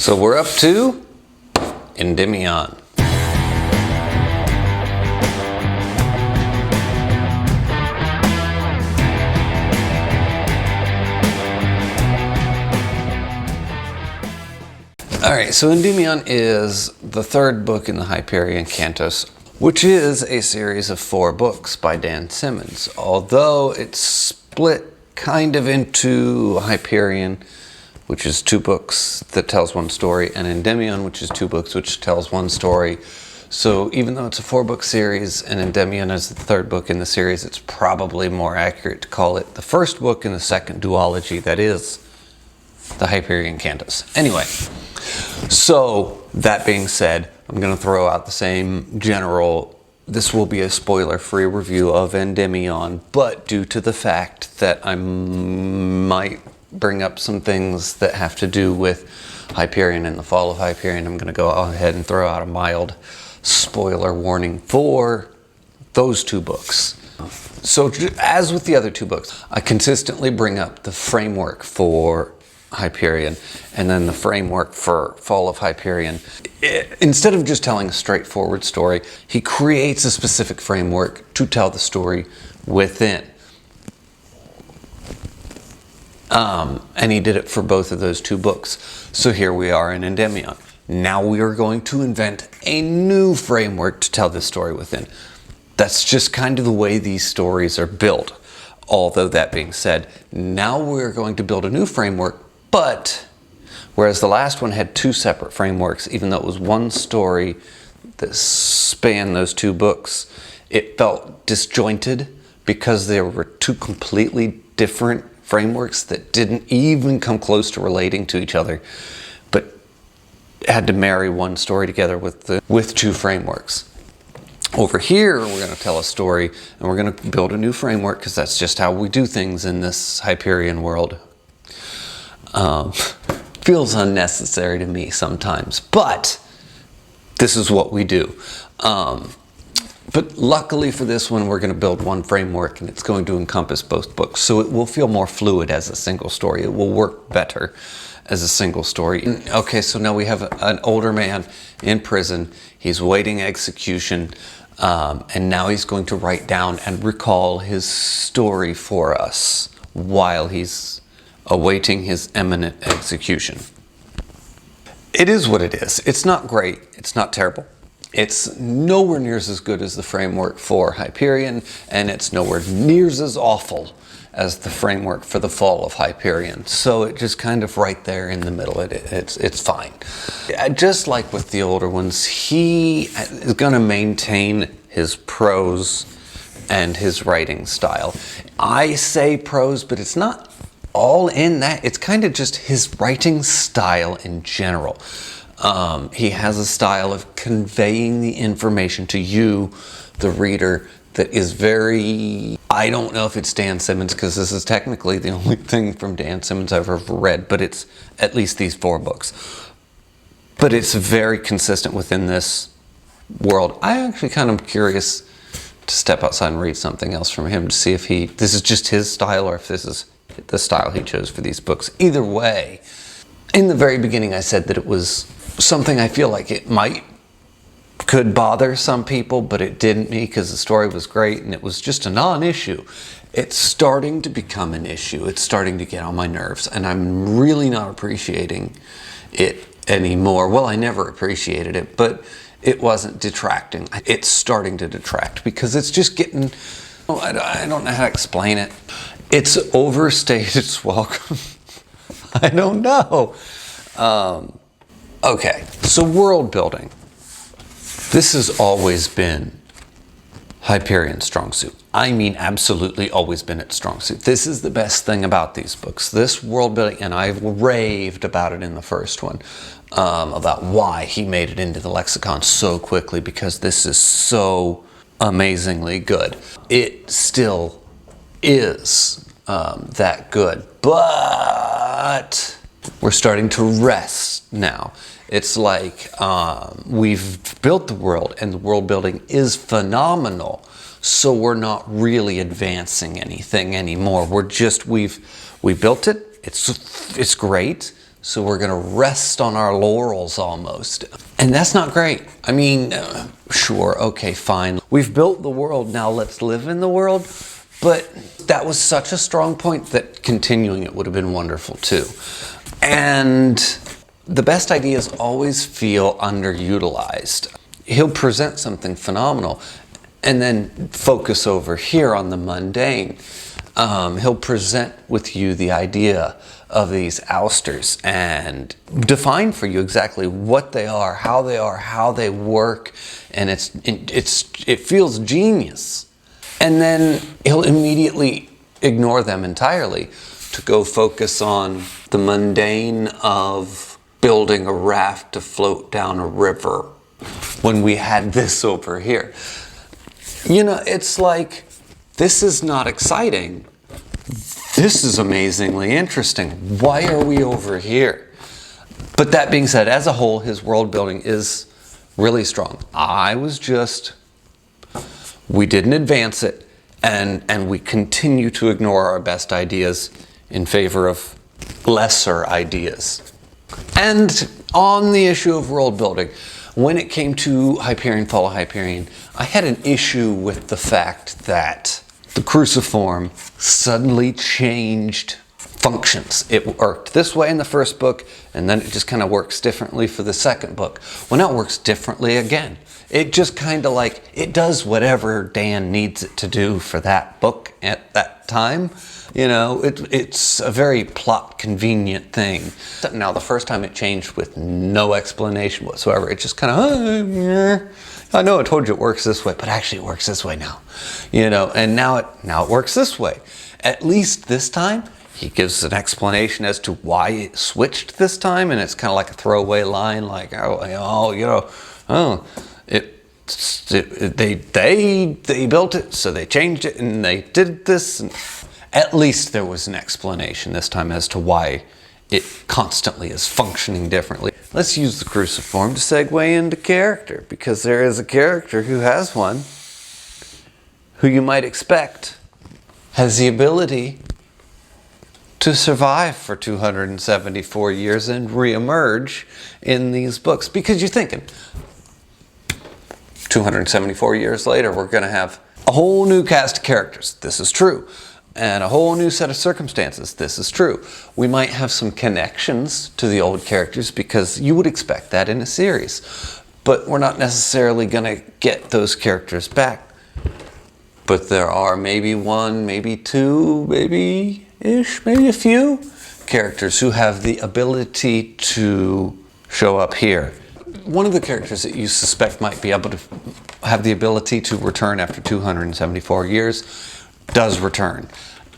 So we're up to Endymion. Alright, so Endymion is the third book in the Hyperion Cantos, which is a series of 4 books by Dan Simmons, although it's split kind of into Hyperion, which is 2 books that tells one story, and Endymion, which is 2 books which tells one story. So even though it's a 4-book series and Endymion is the third book in the series, it's probably more accurate to call it the first book in the second duology, that is the Hyperion Cantos. Anyway, so that being said, I'm going to throw out the same general, this will be a spoiler-free review of Endymion, but due to the fact that I might bring up some things that have to do with Hyperion and the fall of Hyperion, I'm going to go ahead and throw out a mild spoiler warning for those 2 books. So as with the other 2 books, I consistently bring up the framework for Hyperion and then the framework for Fall of Hyperion. Instead of just telling a straightforward story, he creates a specific framework to tell the story within. And he did it for both of those 2 books. So here we are in Endymion. Now we are going to invent a new framework to tell this story within. That's just kind of the way these stories are built. Although that being said, now we're going to build a new framework, but whereas the last one had 2 separate frameworks, even though it was one story that spanned those 2 books, it felt disjointed because there were 2 completely different frameworks that didn't even come close to relating to each other, but had to marry one story together with 2 frameworks. Over here, we're going to tell a story and we're going to build a new framework because that's just how we do things in this Hyperion world. Feels unnecessary to me sometimes, but this is what we do. But luckily for this one, we're going to build one framework and it's going to encompass both books. So it will feel more fluid as a single story. It will work better as a single story. Okay, so now we have an older man in prison. He's waiting execution. And now he's going to write down and recall his story for us while he's awaiting his imminent execution. It is what it is. It's not great. It's not terrible. It's nowhere near as good as the framework for Hyperion, and it's nowhere near as awful as the framework for the Fall of Hyperion. So it just kind of right there in the middle. It's fine. Just like with the older ones, he is going to maintain his prose and his writing style. I say prose, but it's not all in that. It's kind of just his writing style in general. He has a style of conveying the information to you, the reader, that is very... I don't know if it's Dan Simmons, because this is technically the only thing from Dan Simmons I've ever read, but it's at least these 4 books. But it's very consistent within this world. I actually kind of curious to step outside and read something else from him to see if this is just his style or if this is the style he chose for these books. Either way, in the very beginning I said that it was something I feel like it could bother some people, but it didn't me because the story was great and it was just a non-issue. It's starting to become an issue. It's starting to get on my nerves and I'm really not appreciating it anymore. Well, I never appreciated it, but it wasn't detracting. It's starting to detract because it's just getting... I don't know how to explain it. It's overstayed its welcome. I don't know. Okay, so world building. This has always been Hyperion's strong suit. I mean, absolutely always been its strong suit. This is the best thing about these books. This world building, and I raved about it in the first one, about why he made it into the lexicon so quickly, because this is so amazingly good. It still is that good, but we're starting to rest now. It's like we've built the world and the world building is phenomenal, so we're not really advancing anything anymore. We're just, we built it, it's great. so we're going to rest on our laurels almost. And that's not great. I mean, sure, okay, fine. We've built the world, now let's live in the world. But that was such a strong point that continuing it would have been wonderful too. And the best ideas always feel underutilized. He'll present something phenomenal and then focus over here on the mundane. He'll present with you the idea of these ousters and define for you exactly what they are, how they work, and it feels genius. And then he'll immediately ignore them entirely to go focus on the mundane of building a raft to float down a river when we had this over here. You know, it's like, this is not exciting. This is amazingly interesting. Why are we over here? But that being said, as a whole, his world building is really strong. We didn't advance it, and we continue to ignore our best ideas in favor of lesser ideas. And on the issue of world building, when it came to Hyperion, Fall of Hyperion, I had an issue with the fact that the Cruciform suddenly changed functions. It worked this way in the first book, and then it just kind of works differently for the second book. Well, now it works differently again. It just kind of like, it does whatever Dan needs it to do for that book at that time. You know, it's a very plot convenient thing. Now, the first time it changed with no explanation whatsoever. It just kind of, I know I told you it works this way, but actually it works this way now. You know, and now it works this way. At least this time, he gives an explanation as to why it switched this time, and it's kind of like a throwaway line, like, they built it, so they changed it, and they did this. And at least there was an explanation this time as to why it constantly is functioning differently. Let's use the Cruciform to segue into character, because there is a character who has one, who you might expect has the ability to survive for 274 years and re-emerge in these books. Because you're thinking, 274 years later, we're going to have a whole new cast of characters. This is true. And a whole new set of circumstances. This is true. We might have some connections to the old characters because you would expect that in a series. But we're not necessarily going to get those characters back. But there are maybe one, maybe two, maybe a few characters who have the ability to show up here. One of the characters that you suspect might be able to have the ability to return after 274 years does return,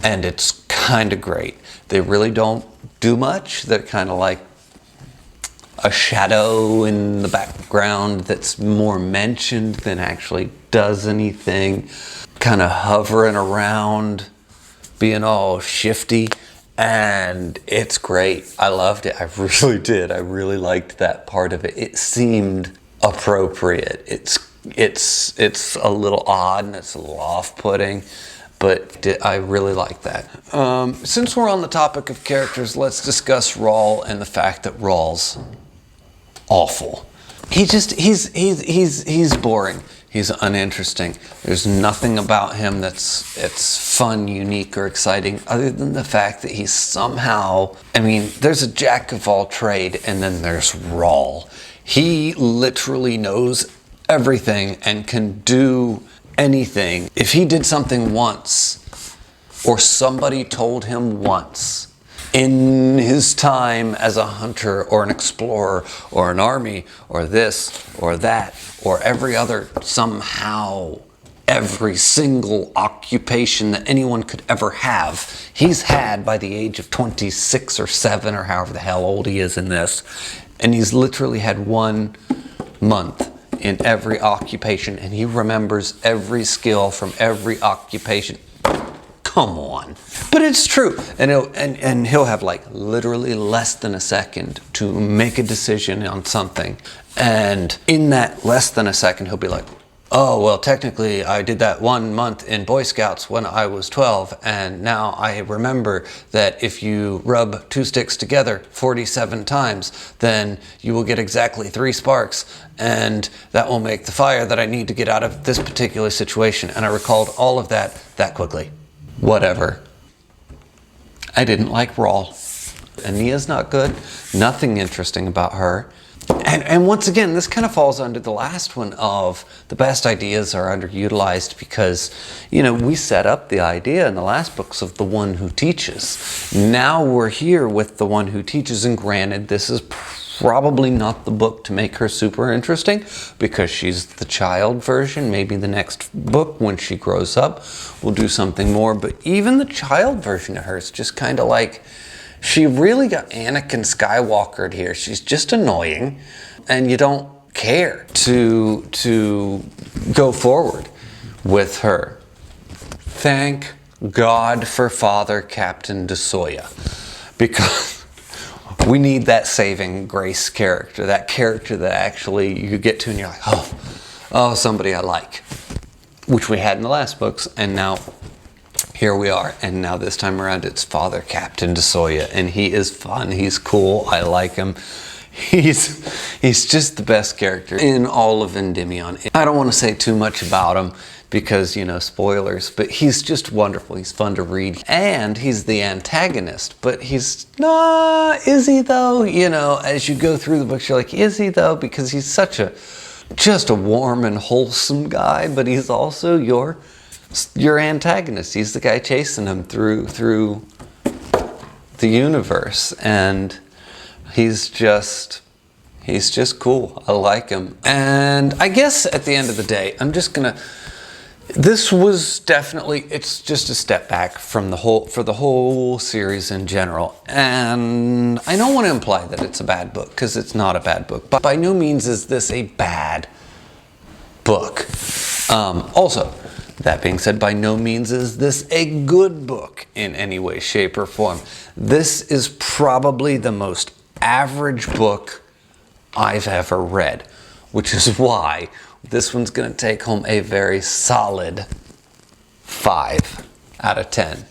and it's kind of great. They really don't do much. They're kind of like a shadow in the background that's more mentioned than actually does anything, kind of hovering around, being all shifty, and it's great. I loved it. I really did. I really liked that part of it. It seemed appropriate. It's a little odd and it's a little off-putting, but I really like that. Since we're on the topic of characters, let's discuss Rawl and the fact that Rawl's awful. He's boring. He's uninteresting. There's nothing about him that's fun, unique, or exciting, other than the fact that he's somehow, there's a jack of all trade, and then there's Rawl. He literally knows everything and can do anything. If he did something once, or somebody told him once, in his time as a hunter or an explorer or an army or this or that or every other, somehow every single occupation that anyone could ever have, he's had by the age of 26 or 7 or however the hell old he is in this. And he's literally had 1 month in every occupation, and he remembers every skill from every occupation. Come on. But it's true. And he'll have like literally less than a second to make a decision on something. And in that less than a second, he'll be like, oh, well, technically I did that 1 month in Boy Scouts when I was 12, and now I remember that if you rub 2 sticks together 47 times, then you will get exactly 3 sparks, and that will make the fire that I need to get out of this particular situation. And I recalled all of that quickly. Whatever. I didn't like Rawl. Ania's not good. Nothing interesting about her. And once again, this kind of falls under the last one of the best ideas are underutilized because, you know, we set up the idea in the last books of the one who teaches. Now we're here with the one who teaches, and granted, this is probably not the book to make her super interesting because she's the child version. Maybe the next book, when she grows up, will do something more. But even the child version of her is just kind of like, she really got Anakin Skywalkered here. She's just annoying, and you don't care to go forward with her. Thank God for Father Captain DeSoya, because we need that saving grace character, that character that actually you get to and you're like, oh, somebody I like, which we had in the last books, and now here we are. And now this time around it's Father Captain DeSoya, and he is fun, he's cool, I like him. He's just the best character in all of Endymion. I don't want to say too much about him because, you know, spoilers, but he's just wonderful. He's fun to read, and he's the antagonist, but he's not, is he though? You know, as you go through the books, you're like, is he though? Because he's just a warm and wholesome guy, but he's also your antagonist. He's the guy chasing him through the universe, and he's just cool. I like him. And I guess at the end of the day, this was definitely, it's just a step back from for the whole series in general. And I don't want to imply that it's a bad book, because it's not a bad book, but by no means is this a bad book. Also, that being said, by no means is this a good book in any way, shape, or form. This is probably the most average book I've ever read, which is why this one's going to take home a very solid 5 out of 10.